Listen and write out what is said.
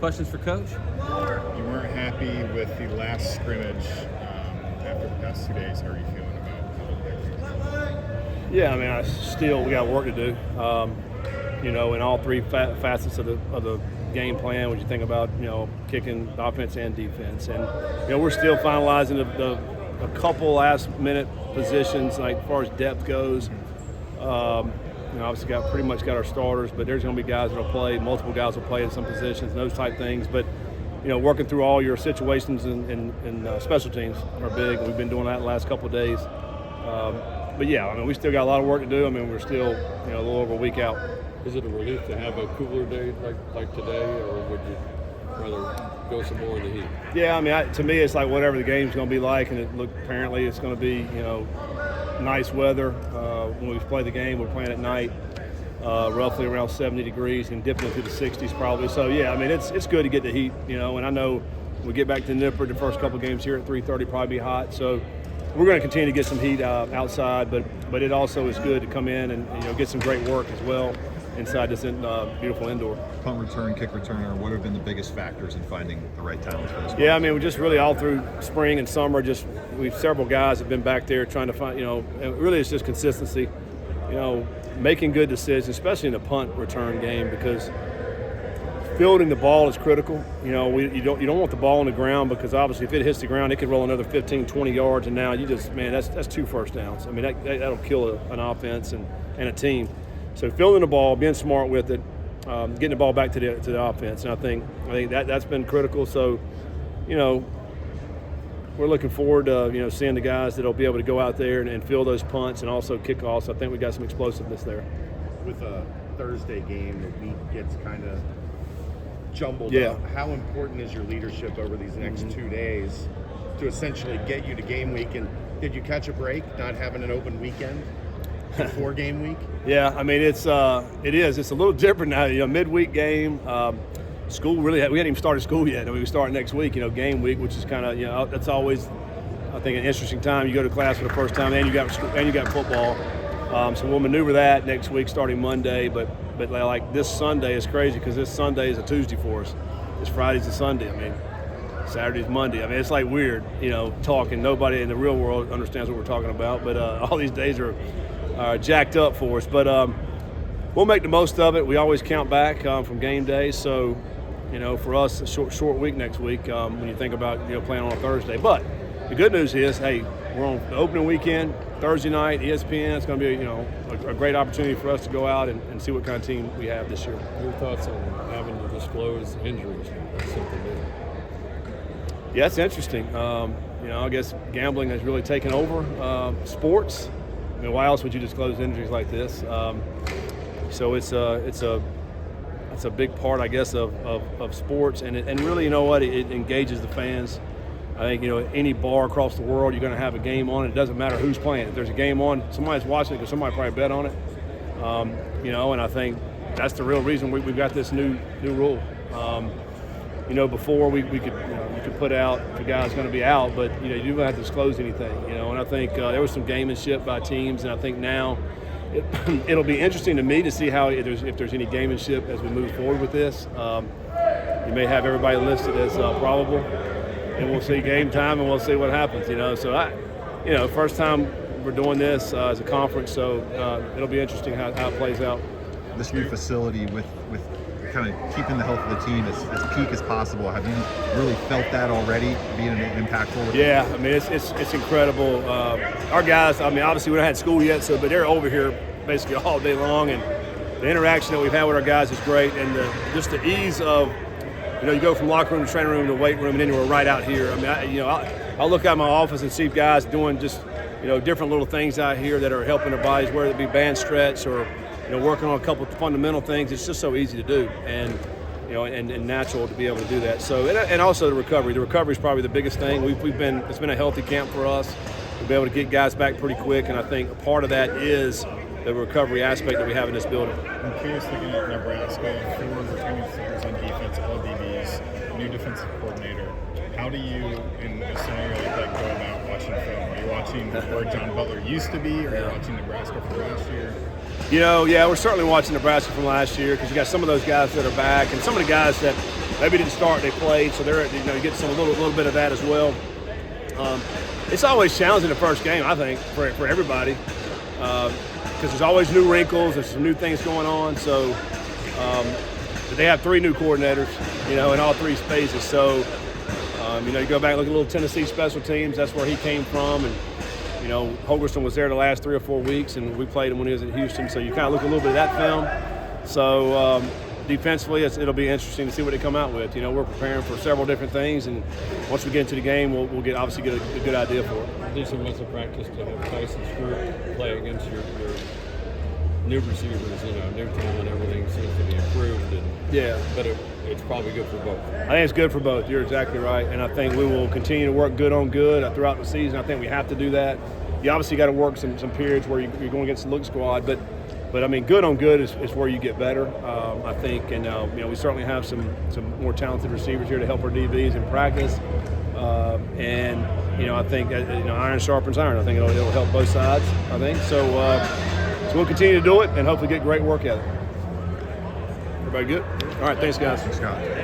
Questions for Coach? You weren't happy with the last scrimmage after the past 2 days. How are you feeling about it? Yeah, I mean, we got work to do. In all three facets of the game plan, when you think about, kicking, offense, and defense. And, we're still finalizing a couple last-minute positions, like as far as depth goes. Obviously pretty much got our starters, but there's going to be guys that will play. Multiple guys will play in some positions, those type things. But, working through all your situations and special teams are big. We've been doing that the last couple of days. But, yeah, I mean, we still got a lot of work to do. I mean, we're still, a little over a week out. Is it a relief to have a cooler day like today, or would you rather go some more in the heat? Yeah, I mean, to me, it's like whatever the game's going to be like, and apparently it's going to be, nice weather. When we play the game, we're playing at night, roughly around 70 degrees and dipping into the 60s probably. So, yeah, I mean, it's good to get the heat, and I know when we get back to Nippert, the first couple games here at 3:30 probably be hot. So we're going to continue to get some heat outside, but it also is good to come in and, get some great work as well inside this beautiful indoor. Punt return, kick returner, what have been the biggest factors in finding the right talent for this? Yeah, I mean, we just really all through spring and summer, we've several guys have been back there trying to find, and really it's just consistency, making good decisions, especially in the punt return game, because fielding the ball is critical. You don't want the ball on the ground, because obviously if it hits the ground, it could roll another 15, 20 yards, and now that's 2 first downs. I mean, that'll kill an offense and a team. So fielding the ball, being smart with it, getting the ball back to the offense, and I think that's been critical. So, we're looking forward to seeing the guys that'll be able to go out there and field those punts and also kickoffs. I think we got some explosiveness there. With a Thursday game, the week gets kind of jumbled Yeah. up. How important is your leadership over these next 2 days to essentially get you to game week? And did you catch a break not having an open weekend before game week? Yeah, I mean, it is. It's a little different now. Midweek game. School we hadn't even started school yet. I mean, we start next week. Game week, which is kind of that's always, I think, an interesting time. You go to class for the first time, and you got football. So we'll maneuver that next week, starting Monday. But like this Sunday is crazy, because this Sunday is a Tuesday for us. This Friday's a Sunday. I mean, Saturday's Monday. I mean, it's like weird, talking. Nobody in the real world understands what we're talking about. But all these days are jacked up for us. But we'll make the most of it. We always count back from game day. So, for us, a short week next week when you think about, playing on a Thursday. But the good news is, hey, we're on the opening weekend, Thursday night, ESPN. It's going to be, a great opportunity for us to go out and see what kind of team we have this year. Your thoughts on having to disclose injuries? That's something new. Yeah, it's interesting. I guess gambling has really taken over sports. I mean, why else would you disclose injuries like this? So it's a big part, I guess, of sports, and really, it engages the fans. I think, any bar across the world, you're going to have a game on. It doesn't matter who's playing. If there's a game on, somebody's watching it because somebody probably bet on it. And I think that's the real reason we've got this new rule. Before we could you could put out if a guy's going to be out, but you don't have to disclose anything. And I think there was some gamemanship by teams, and I think now it'll be interesting to me to see how if there's any gamemanship as we move forward with this. You may have everybody listed as probable, and we'll see game time, and we'll see what happens. So first time we're doing this as a conference, so it'll be interesting how it plays out. This new facility with kind of keeping the health of the team as peak as possible. Have you really felt that already, being impactful? Yeah, I mean, it's incredible. Our guys, I mean, obviously we don't have school yet, but they're over here basically all day long, and the interaction that we've had with our guys is great, and just the ease of, you go from locker room to training room to weight room, and then we're right out here. I mean, I'll look out my office and see guys doing just, different little things out here that are helping their bodies, whether it be band stretch or working on a couple of fundamental things. It's just so easy to do, and and natural to be able to do that. So, and also the recovery. The recovery is probably the biggest thing. It's been a healthy camp for us. We'll be able to get guys back pretty quick, and I think a part of that is the recovery aspect that we have in this building. I'm curious, looking at Nebraska, 4 returning players on defense, all DBs, new defensive coordinator. How do you, in a scenario like that, go about watching film? Are you watching where John Butler used to be, or are you watching Nebraska from last year? Yeah, we're certainly watching Nebraska from last year, because you got some of those guys that are back, and some of the guys that maybe didn't start, they played, so they're you get some a little bit of that as well. It's always challenging the first game, I think, for everybody, because there's always new wrinkles, there's some new things going on. So they have 3 new coordinators, in all 3 spaces. So you go back and look at little Tennessee special teams. That's where he came from, and Holgerston was there the last 3 or 4 weeks, and we played him when he was at Houston. So you kind of look a little bit at that film. So defensively, it'll be interesting to see what they come out with. We're preparing for several different things, and once we get into the game, we'll obviously get a good idea for it. Decent months of practice to have Tyson's group play against your new receivers, new talent, everything seems to be improved. But it's probably good for both. I think it's good for both. You're exactly right, and I think we will continue to work good on good throughout the season. I think we have to do that. You obviously got to work some periods where you're going against the look squad, but I mean, good on good is where you get better, I think. And we certainly have some more talented receivers here to help our DBs in practice. And I think iron sharpens iron. I think it'll help both sides. I think so. So we'll continue to do it and hopefully get great work at it. Everybody good? All right, thanks, guys. Thanks, Scott.